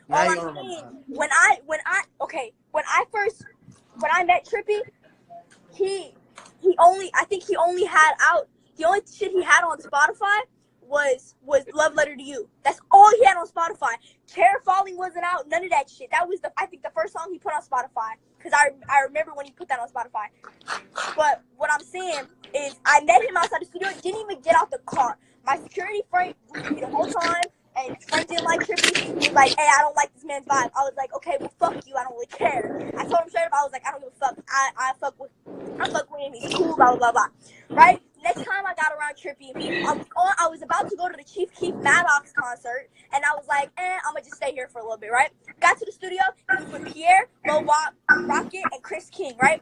Now All you I'm don't remember. saying, when I met Trippie, he I think he only had out, the only shit he had on Spotify was Love Letter to You. That's all he had on Spotify. Care Falling wasn't out, none of that shit. That was I think the first song he put on Spotify, because I remember when he put that on Spotify. But what I'm saying is, I met him outside the studio, didn't even get out the car. My security Frank was with me the whole time, and Frank didn't like Trippie. He was like, hey, I don't like this man's vibe. I was like, okay, well, fuck you, I don't really care. I told him straight up, I was like, I don't give a fuck. I fuck with him, he's cool, blah, blah, blah, blah. Right? Next time I got around Trippie, I was about to go to the Chief Keef Maddox concert, and I was like, I'm gonna just stay here for a little bit, right? Got to the studio, he was with Pierre, Lil Wop, Rocket, and Chris King, right?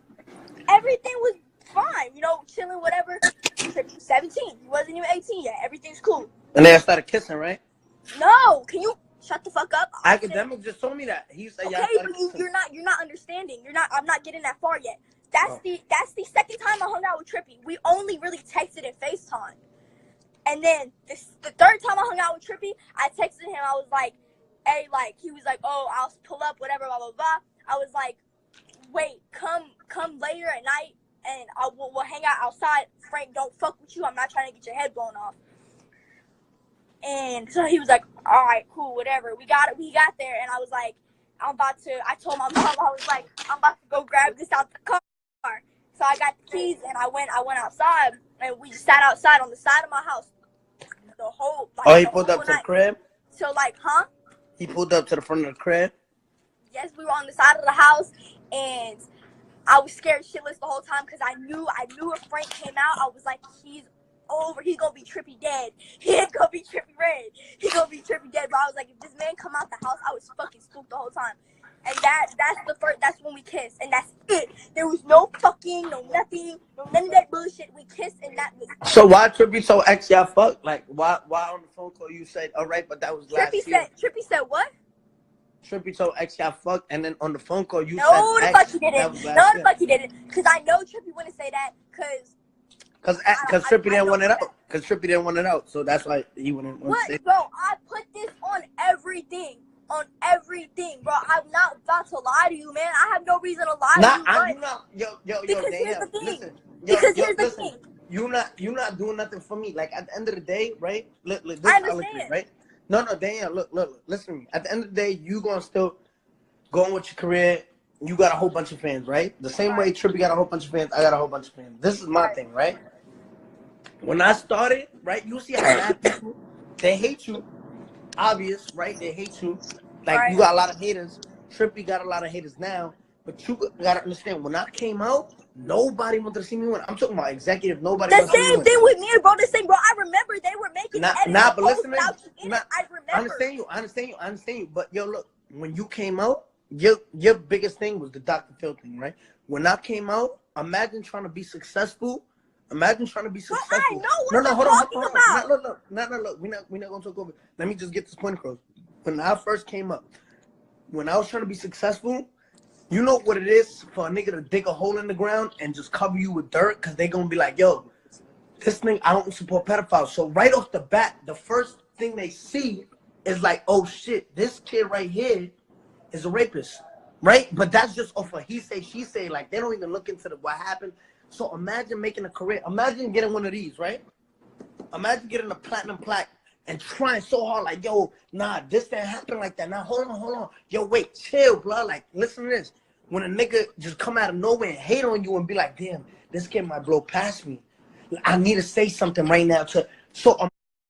Everything was fine, you know, chilling, whatever. Trippie was 17, he wasn't even 18 yet. Everything's cool. And then I started kissing, right? No, can you shut the fuck up? Academic just told me that. He said, okay, but you're not understanding. I'm not getting that far yet. That's the second time I hung out with Trippie. We only really texted and FaceTime. And then the third time I hung out with Trippie, I texted him. I was like, hey, like, he was like, oh, I'll pull up, whatever, blah, blah, blah. I was like, wait, come later at night, and we'll hang out outside. Frank, don't fuck with you. I'm not trying to get your head blown off. And so he was like, all right, cool, whatever. We got there, and I was like, I told my mom, I was like, I'm about to go grab this out the car. So I got the keys, and I went outside, and we just sat outside on the side of my house. The whole, like, he pulled up to the crib? So, like, huh? He pulled up to the front of the crib? Yes, we were on the side of the house, and I was scared shitless the whole time, because I knew if Frank came out, I was like, he's over. He's gonna be Trippie dead. He ain't gonna be Trippie red. He's gonna be Trippie dead. But I was like, if this man come out the house, I was fucking spooked the whole time. And that's when we kissed, and that's it. There was no fucking, no nothing, no none of that bullshit. We kissed, and that was it. So why Trippie so ex y'all fuck? Like why on the phone call you said, all right, but that was last year. Trippie said what? Trippie so ex y'all fuck, and then on the phone call you said no, the fuck he didn't. No, the fuck he didn't. Because I know Trippie wouldn't say that, Cause Trippie didn't want it out. Cause Trippie didn't want it out. So that's why he wouldn't want to say it. Bro, I put this on everything. On everything, bro. I'm not about to lie to you, man. I have no reason to lie to you. Because here's the thing. Listen, here's the thing. You're not doing nothing for me. Like at the end of the day, right? Look, I understand. right? No, Danielle, look, listen to me. At the end of the day, you gonna still go on with your career. You got a whole bunch of fans, right? The same way Trippie got a whole bunch of fans, I got a whole bunch of fans. This is my thing, right? When I started, right, you see how bad people, they hate you. Obvious, right? They hate you. Like, you got a lot of haters. Trippie got a lot of haters now. But you got to understand, when I came out, nobody wanted to see me win. I'm talking about executive. Nobody wanted to see me win. The same thing with me, bro. The same, bro. I remember they were making edits. But listen to me. I remember. I understand you. But, yo, look, when you came out, your biggest thing was the Dr. Phil thing, right? When I came out, imagine trying to be successful. Imagine trying to be successful. I know what you're talking about. Look. We're not gonna talk over. Let me just get this point across. When I first came up, when I was trying to be successful, you know what it is for a nigga to dig a hole in the ground and just cover you with dirt, because they gonna be like, yo, this thing, I don't support pedophiles. So right off the bat, the first thing they see is like, oh shit, this kid right here is a rapist, right? But that's just off of he say, she say. Like, they don't even look into what happened. So imagine making a career. Imagine getting one of these, right? Imagine getting a platinum plaque and trying so hard, like, yo, nah, this didn't happen like that. Now, hold on. Yo, wait, chill, bro. Like, listen to this. When a nigga just come out of nowhere and hate on you and be like, damn, this kid might blow past me. I need to say something right now. So